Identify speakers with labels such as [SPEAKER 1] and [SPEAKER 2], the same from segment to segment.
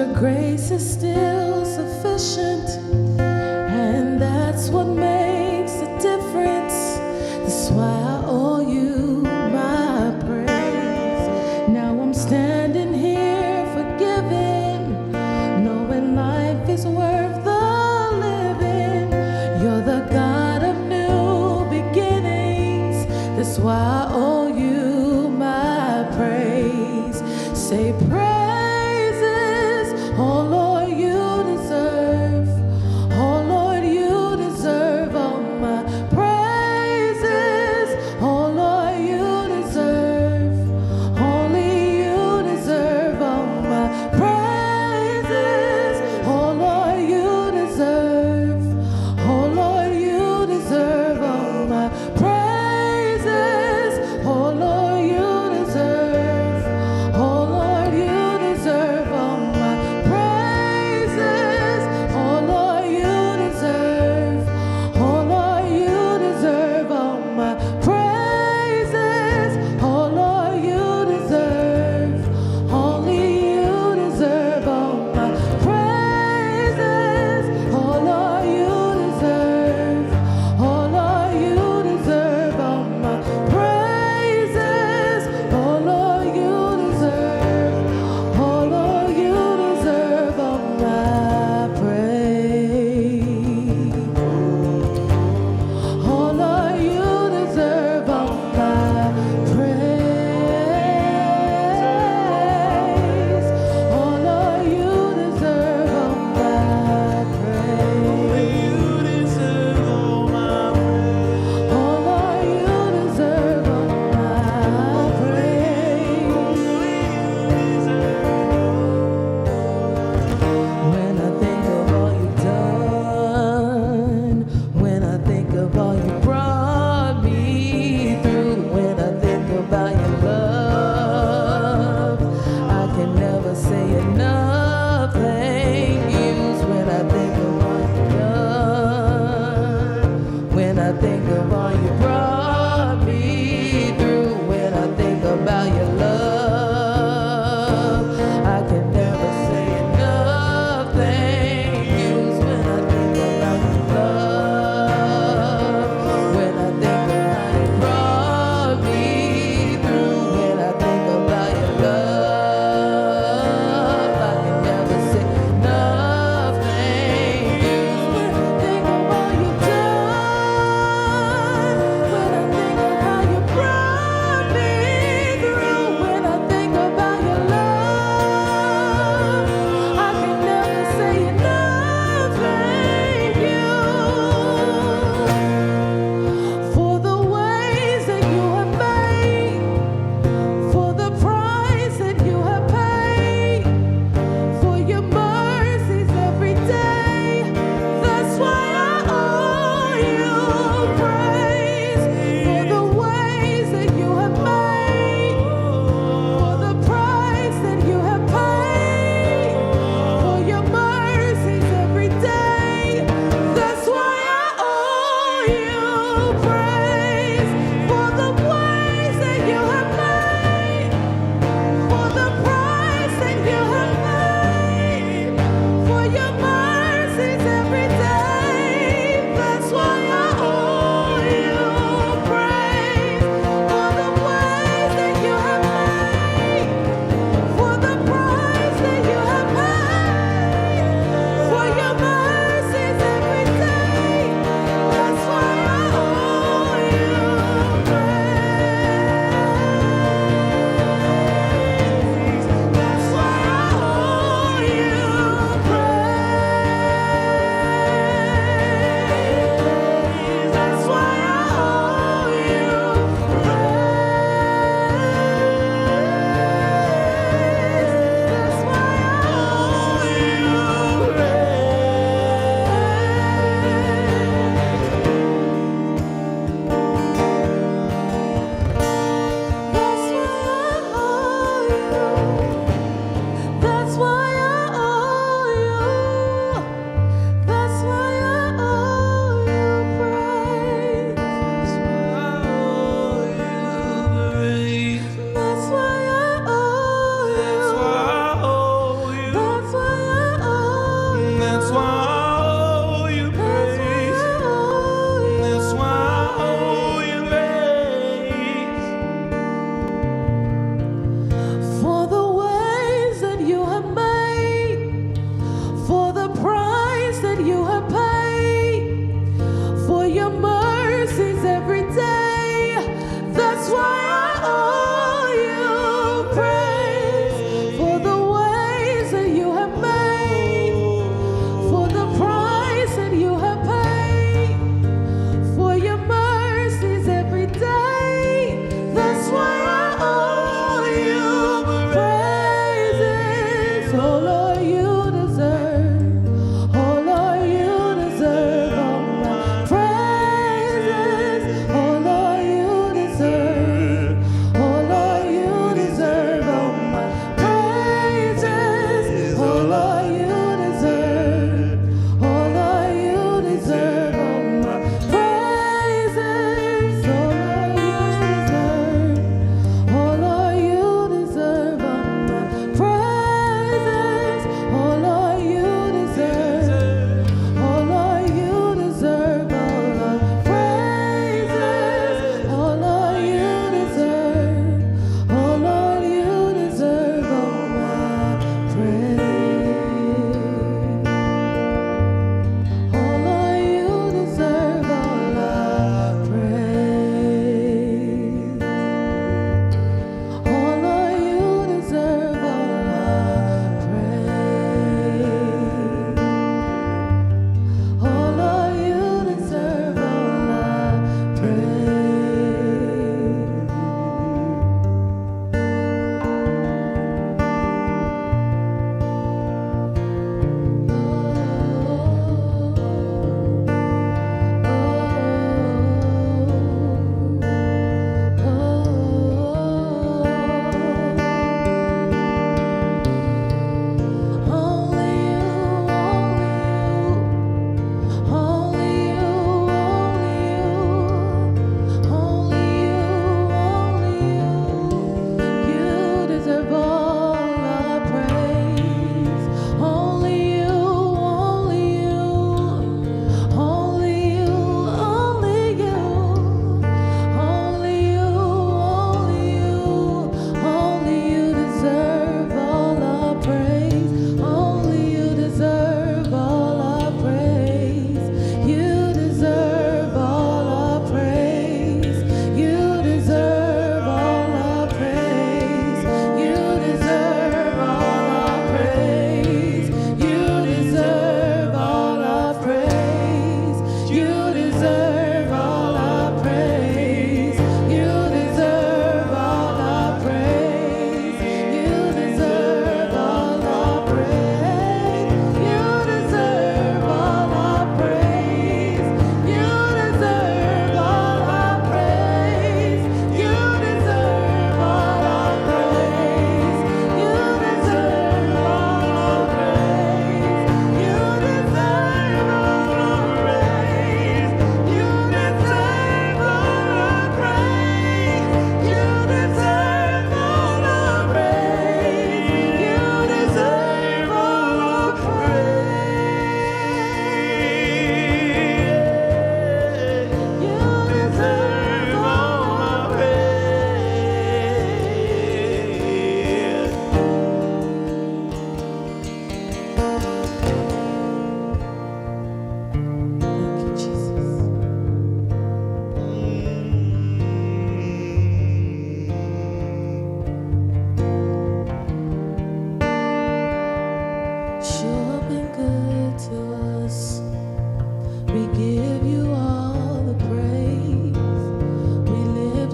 [SPEAKER 1] your grace is still sufficient, and that's what makes the difference. That's why I owe you my praise. Now I'm standing here forgiven, knowing life is worth the living. You're the God of new beginnings. That's why I owe you my praise. Say praises, oh Lord, you deserve. Oh Lord, you deserve all my praises. Oh Lord, you deserve. Only you deserve all my praises. Oh Lord, you deserve. Oh Lord, you deserve all my praises. Oh Lord, you deserve. Oh Lord, you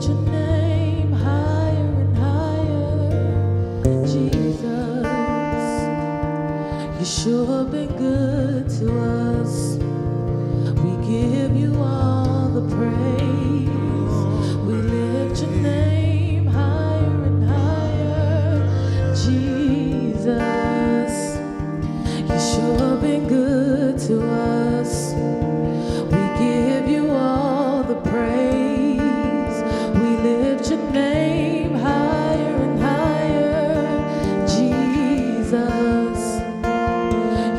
[SPEAKER 1] lift your name higher and higher, Jesus. You sure been good to us. We give you all the praise. We lift your name higher and higher, Jesus. You sure been good to us. We give you all the praise. We lift your name higher and higher, Jesus.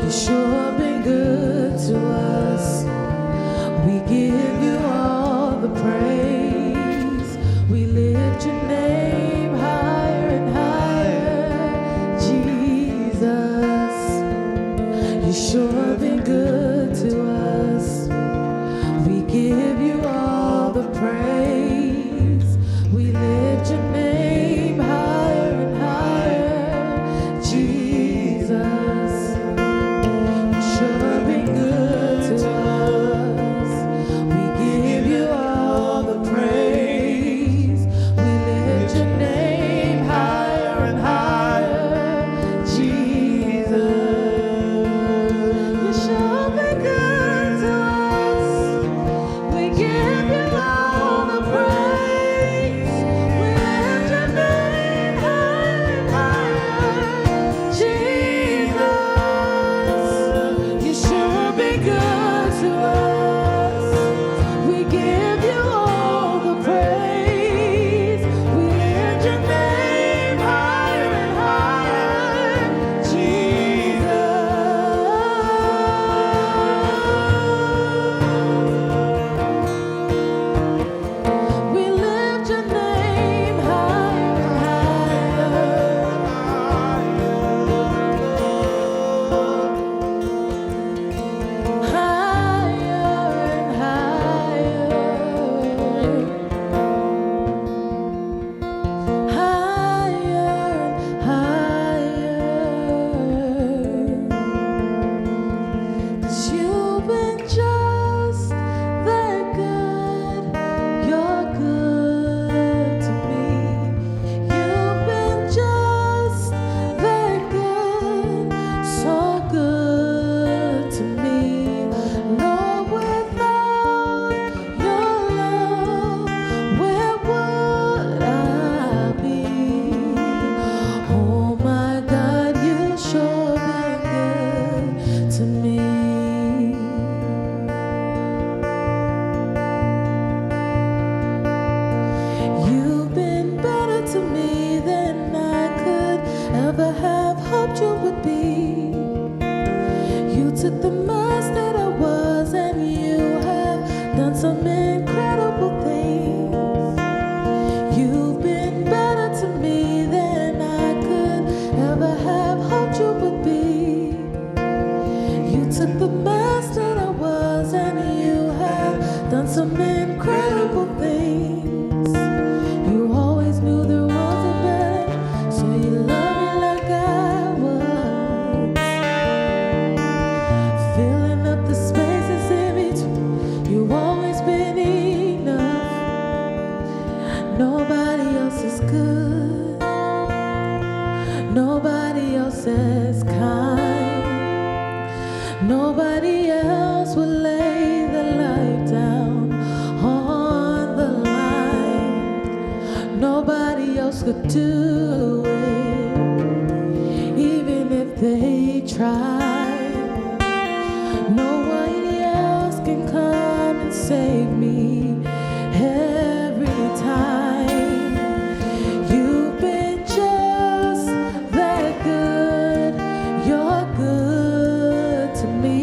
[SPEAKER 1] You sure been good to us. We give you all the praise. We lift your name higher and higher, Jesus. You sure been good to us. We give you all the praise. We lift your name higher and higher, Jesus. You sure been good to us. We give you all the praise. We lift your name higher and higher, Jesus. You sure been good to us. We give you all the praise. We lift your name higher and higher, Jesus. You sure been good to us. We give you all the praise. We lift your name higher and higher, Jesus. We lift your name higher and you've been just that good. You're good to me. You've been just that good, so good to me. Lord, without your love, where would I be? Oh my God, you sure been good to me. You've been better to me than I could ever have hoped you would be. You took the mess that I was and you have done some incredible things. You've been better to me than I could ever have hoped you would be. You took the mess that I was and you have done some incredible things. You always knew there was a better, so you love me like I was. Filling up the spaces in between, you've always been enough. Nobody else is good. Nobody else is kind. Nobody else will lay their life down on the line. Nobody else could do it, even if they tried. No one else can come and save me every time. You've been just that good. You're good to me.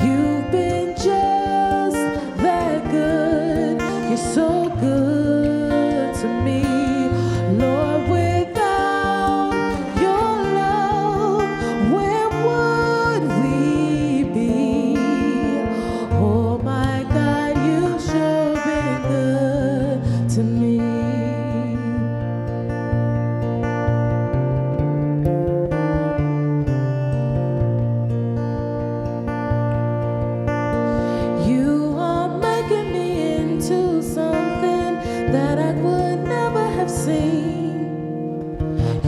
[SPEAKER 1] You've been just that good. You're so good to me. Lord, without your love, where would we be? Oh my God, you sure been good to me. You are making me into something that have seen.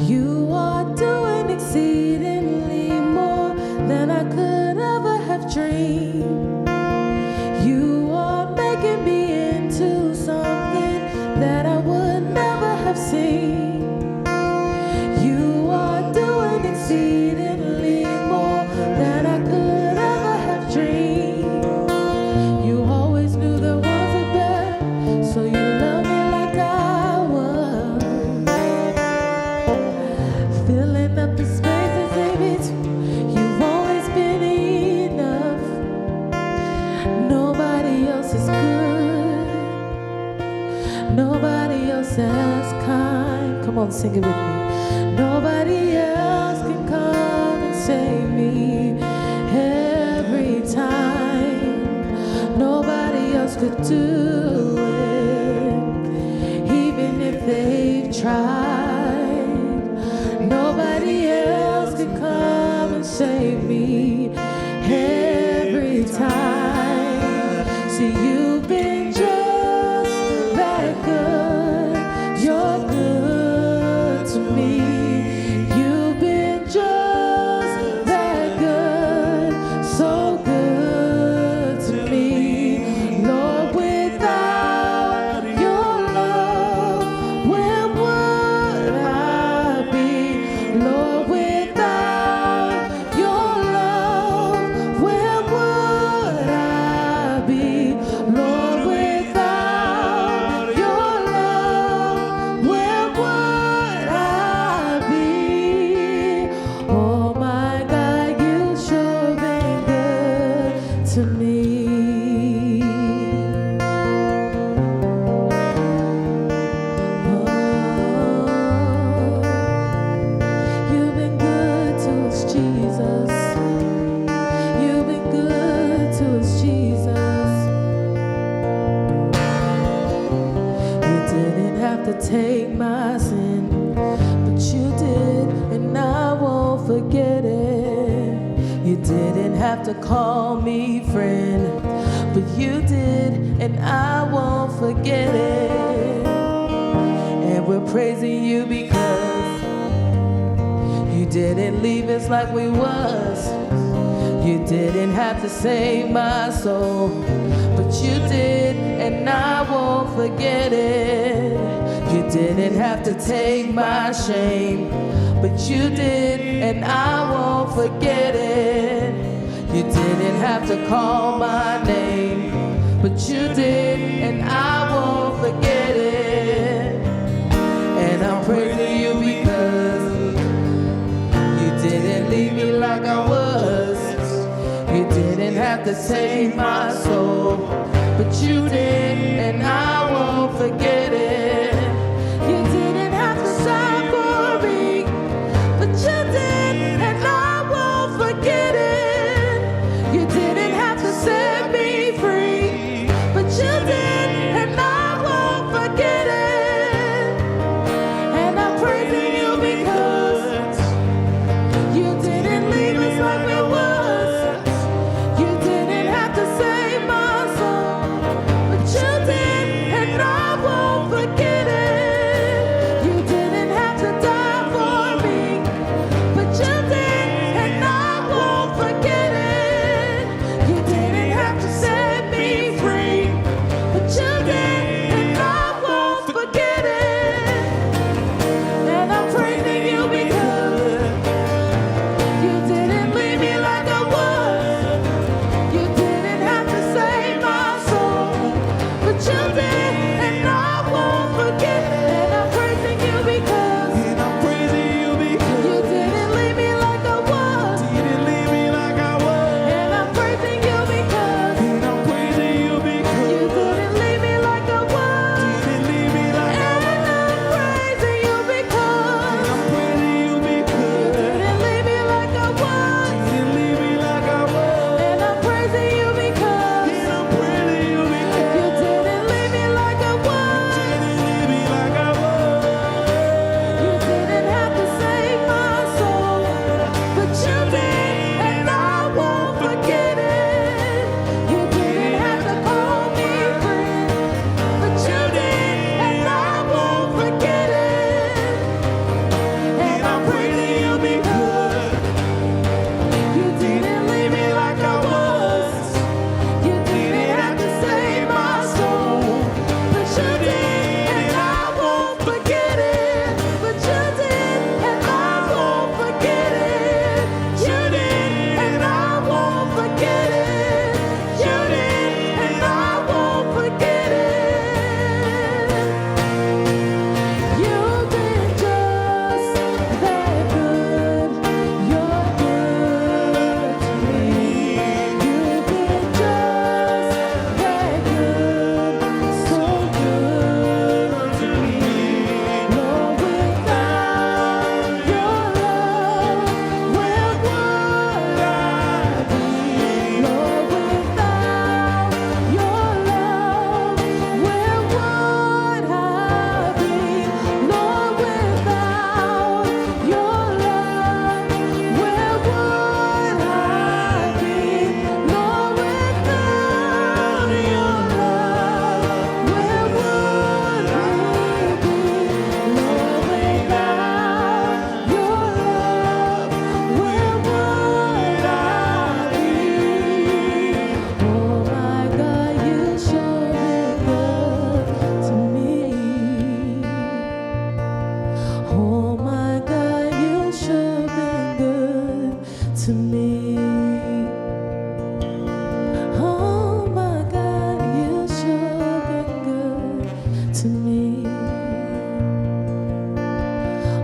[SPEAKER 1] You are doing exceedingly more than I could ever have dreamed. You are making me into something that I would never have seen. You are doing exceedingly more than I could ever have dreamed. You always knew there was a better, so you love me like I was. Filling up the spaces in between. You've always been enough. Nobody else is good. Nobody else as kind. Come on, sing it with me. Nobody else can come and save me every time. Nobody else could do it, even if they've tried. Nobody else can come and save me every time. See, you've been just that good. You're good to me. You've been just that good, so good to me. Lord, without your love, where would I be? Lord, without your love, where would I be? Lord, without your love, where would I be? Oh my God, you sure been good to me. You've been good to us, Jesus. You've been good to us, Jesus. You didn't have to take my sin, but you did, and I won't forget it. You didn't have to call me friend, but you did, and I won't forget it. And we're praising you because you didn't leave us like we was. You didn't have to save my soul, but you did, and I won't forget it. You didn't have to take my shame, but you did, and I won't forget it. You didn't have to call my name, but you did, and I won't forget it. And I'm praising you because you didn't leave me like I was. You didn't have to save my soul, but you did, and I won't forget it. You didn't have to die for me, but you did, and I won't forget it. You didn't have to set me free, but you did, and I won't forget it. And I'm praising you because you didn't leave us like we was. You didn't have to save my soul, but you did, and I won't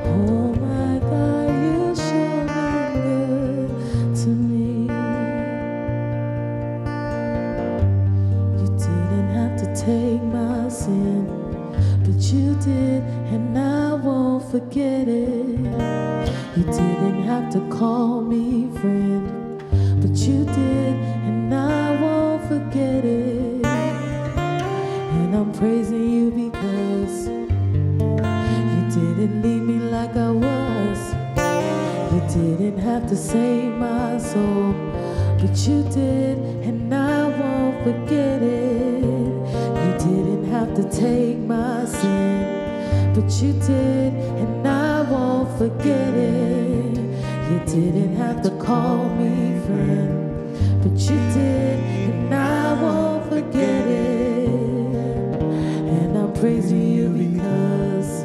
[SPEAKER 1] Oh my God, you sure been good to me. You didn't have to take my sin, but you did, and I won't forget it. You didn't have to call me friend, but you did, and I won't forget it. And I'm praising you because you didn't leave me like I was. You didn't have to save my soul, but you did, and I won't forget it. You didn't have to take my sin, but you did, and I won't forget it. You didn't have to call me friend, but you did, and I won't forget it. And I'm praising you because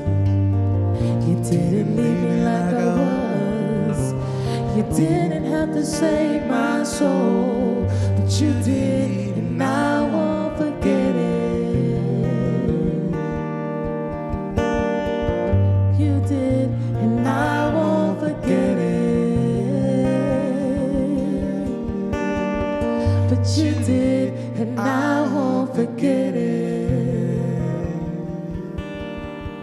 [SPEAKER 1] you didn't leave me like I was. You didn't have to save my soul, but you did, and I won't forget it. You did, and I won't forget it. But you did, and I won't forget it.